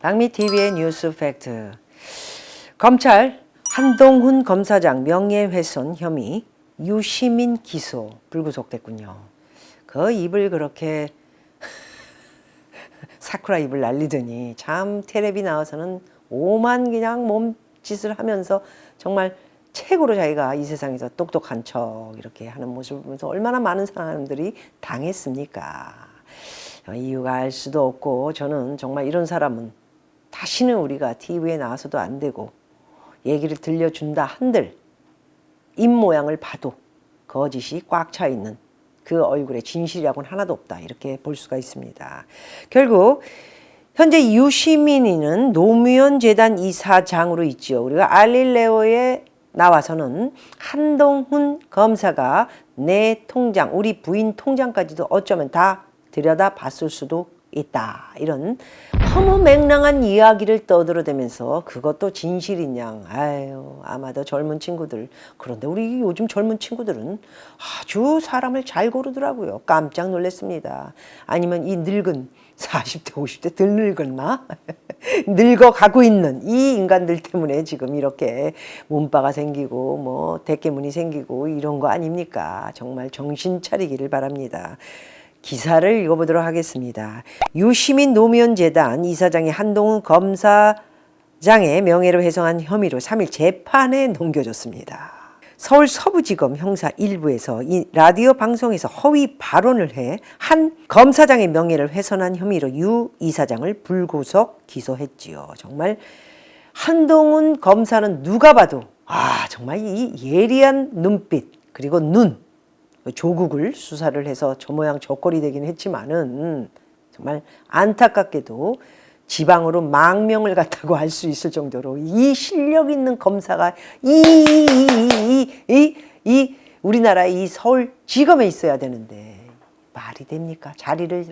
박미TV의 뉴스 팩트. 검찰 한동훈 검사장 명예훼손 혐의 유시민 기소 불구속됐군요. 그 입을 그렇게 사쿠라 입을 날리더니 참 텔레비 나와서는 오만 그냥 몸짓을 하면서 정말 최고로 자기가 이 세상에서 똑똑한 척 이렇게 하는 모습을 보면서 얼마나 많은 사람들이 당했습니까? 이유가 알 수도 없고, 저는 정말 이런 사람은 다시는 우리가 TV에 나와서도 안 되고, 얘기를 들려준다 한들 입모양을 봐도 거짓이 꽉 차 있는 그 얼굴에 진실이라고는 하나도 없다, 이렇게 볼 수가 있습니다. 결국 현재 유시민이는 노무현 재단 이사장으로 있죠. 우리가 알릴레오에 나와서는 한동훈 검사가 내 통장, 우리 부인 통장까지도 어쩌면 다 들여다 봤을 수도 있다, 이런 허무맹랑한 이야기를 떠들어대면서 그것도 진실이냐. 아유, 아마도 젊은 친구들, 그런데 우리 요즘 젊은 친구들은 아주 사람을 잘 고르더라고요. 깜짝 놀랐습니다. 아니면 이 늙은 40대 50대 덜 늙었나? 늙어가고 있는 이 인간들 때문에 지금 이렇게 몸바가 생기고 뭐 대깨문이 생기고 이런 거 아닙니까? 정말 정신 차리기를 바랍니다. 기사를 읽어보도록 하겠습니다. 유시민 노무현 재단 이사장이 한동훈 검사장의 명예를 훼손한 혐의로 3일 재판에 넘겨졌습니다. 서울 서부지검 형사 1부에서 이 라디오 방송에서 허위 발언을 해 한 검사장의 명예를 훼손한 혐의로 유 이사장을 불구속 기소했지요. 정말 한동훈 검사는 누가 봐도 정말 이 예리한 눈빛 그리고 눈, 조국을 수사를 해서 저 모양 저꼴이 되긴 했지만은 정말 안타깝게도 지방으로 망명을 갔다고 할 수 있을 정도로 이 실력 있는 검사가 우리나라 이 서울지검에 있어야 되는데 말이 됩니까?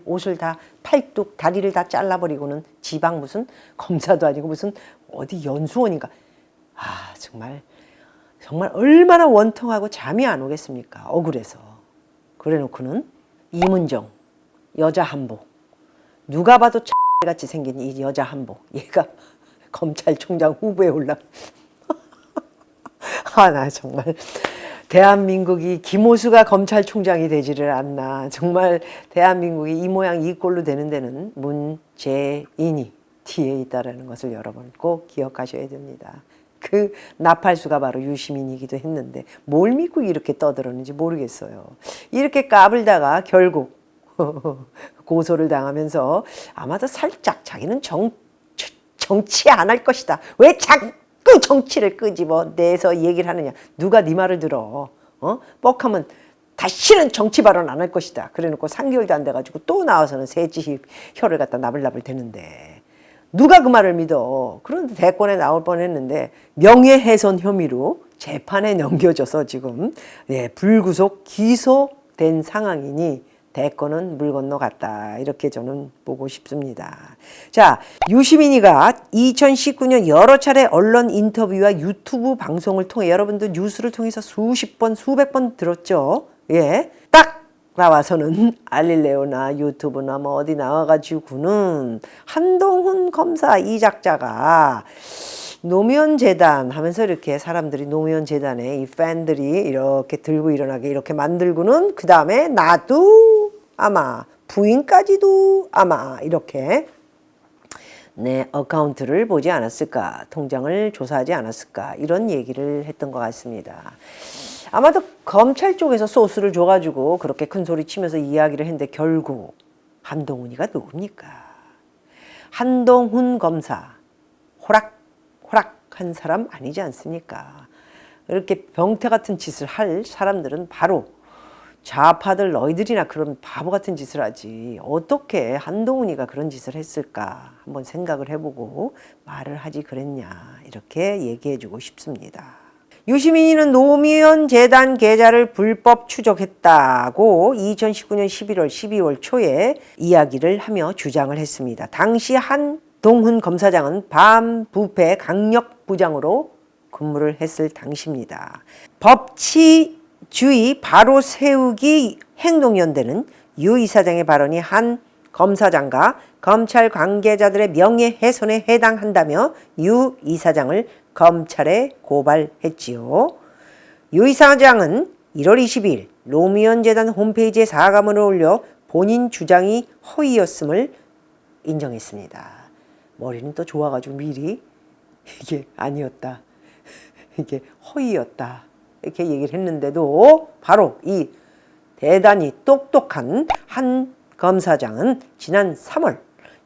옷을 다 팔뚝 다리를 다 잘라버리고는 지방 무슨 검사도 아니고 무슨 어디 연수원인가. 정말 얼마나 원통하고 잠이 안 오겠습니까? 억울해서. 그래 놓고는 이문정 여자 한복, 누가 봐도 같이 생긴 이 여자 한복, 얘가 검찰총장 후보에 올라. 나 정말 대한민국이 김호수가 검찰총장이 되지를 않나. 정말 대한민국이 이 모양 이 꼴로 되는 데는 문재인이 뒤에 있다는 것을 여러분 꼭 기억하셔야 됩니다. 그 나팔수가 바로 유시민이기도 했는데 뭘 믿고 이렇게 떠들었는지 모르겠어요. 이렇게 까불다가 결국 고소를 당하면서 아마도 살짝 자기는 정치 안 할 것이다. 왜 자꾸 정치를 끄집어내서 얘기를 하느냐. 누가 네 말을 들어. 뻑하면 다시는 정치 발언 안 할 것이다. 그래놓고 3개월도 안 돼가지고 또 나와서는 새치 혀를 갖다 나불나불 대는데 누가 그 말을 믿어. 그런데 대권에 나올 뻔했는데 명예훼손 혐의로 재판에 넘겨져서 지금 불구속 기소된 상황이니 대권은 물 건너갔다, 이렇게 저는 보고 싶습니다. 자, 유시민이가 2019년 여러 차례 언론 인터뷰와 유튜브 방송을 통해, 여러분들 뉴스를 통해서 수십 번 수백 번 들었죠. 딱 나와서는 알릴레오나 유튜브나 뭐 어디 나와가지고는 한동훈 검사 이 작자가 노무현 재단 하면서 이렇게 사람들이 노무현 재단에 이 팬들이 이렇게 들고 일어나게 이렇게 만들고는 그 다음에 나도 아마 부인까지도 아마 이렇게 내 어카운트를 보지 않았을까, 통장을 조사하지 않았을까, 이런 얘기를 했던 것 같습니다. 아마도 검찰 쪽에서 소스를 줘가지고 그렇게 큰 소리 치면서 이야기를 했는데 결국 한동훈이가 누굽니까? 한동훈 검사 호락호락한 사람 아니지 않습니까? 이렇게 병태 같은 짓을 할 사람들은 바로 좌파들, 너희들이나 그런 바보 같은 짓을 하지 어떻게 한동훈이가 그런 짓을 했을까 한번 생각을 해보고 말을 하지 그랬냐, 이렇게 얘기해주고 싶습니다. 유시민이는 노무현 재단 계좌를 불법 추적했다고 2019년 11월, 12월 초에 이야기를 하며 주장을 했습니다. 당시 한동훈 검사장은 반부패 강력부장으로 근무를 했을 당시입니다. 법치주의 바로 세우기 행동연대는 유 이사장의 발언이 한 검사장과 검찰 관계자들의 명예훼손에 해당한다며 유 이사장을 검찰에 고발했지요. 유 이사장은 1월 22일 노무현 재단 홈페이지에 사과문을 올려 본인 주장이 허위였음을 인정했습니다. 머리는 또 좋아가지고 미리 이게 아니었다, 이게 허위였다 이렇게 얘기를 했는데도 바로 이 대단히 똑똑한 한 검사장은 지난 3월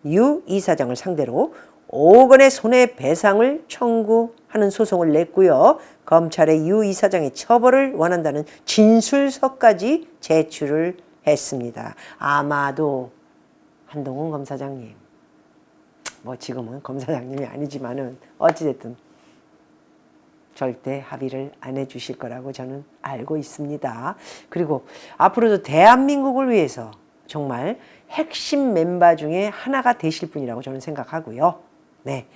유 이사장을 상대로 5억 원의 손해배상을 청구하는 소송을 냈고요. 검찰에 유 이사장의 처벌을 원한다는 진술서까지 제출을 했습니다. 아마도 한동훈 검사장님, 뭐 지금은 검사장님이 아니지만은 어찌됐든 절대 합의를 안 해주실 거라고 저는 알고 있습니다. 그리고 앞으로도 대한민국을 위해서 정말 핵심 멤버 중에 하나가 되실 분이라고 저는 생각하고요. 네,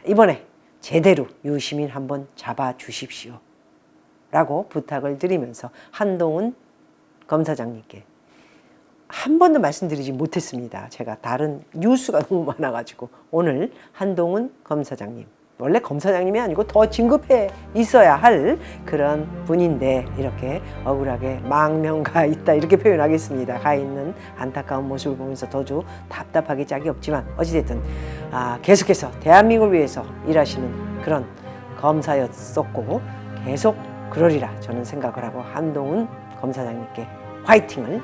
이번에 제대로 유시민 한번 잡아주십시오 라고 부탁을 드리면서 한동훈 검사장님께 한 번도 말씀드리지 못했습니다. 제가 다른 뉴스가 너무 많아가지고 오늘 한동훈 검사장님, 원래 검사장님이 아니고 더 진급해 있어야 할 그런 분인데 이렇게 억울하게 망명가 있다 이렇게 표현하겠습니다. 가 있는 안타까운 모습을 보면서 더욱 답답하기 짝이 없지만 어찌됐든 계속해서 대한민국을 위해서 일하시는 그런 검사였었고 계속 그러리라 저는 생각을 하고 한동훈 검사장님께 화이팅을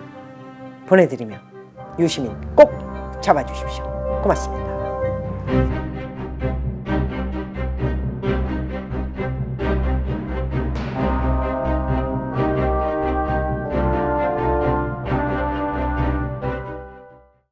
보내드리며 유시민 꼭 잡아주십시오. 고맙습니다.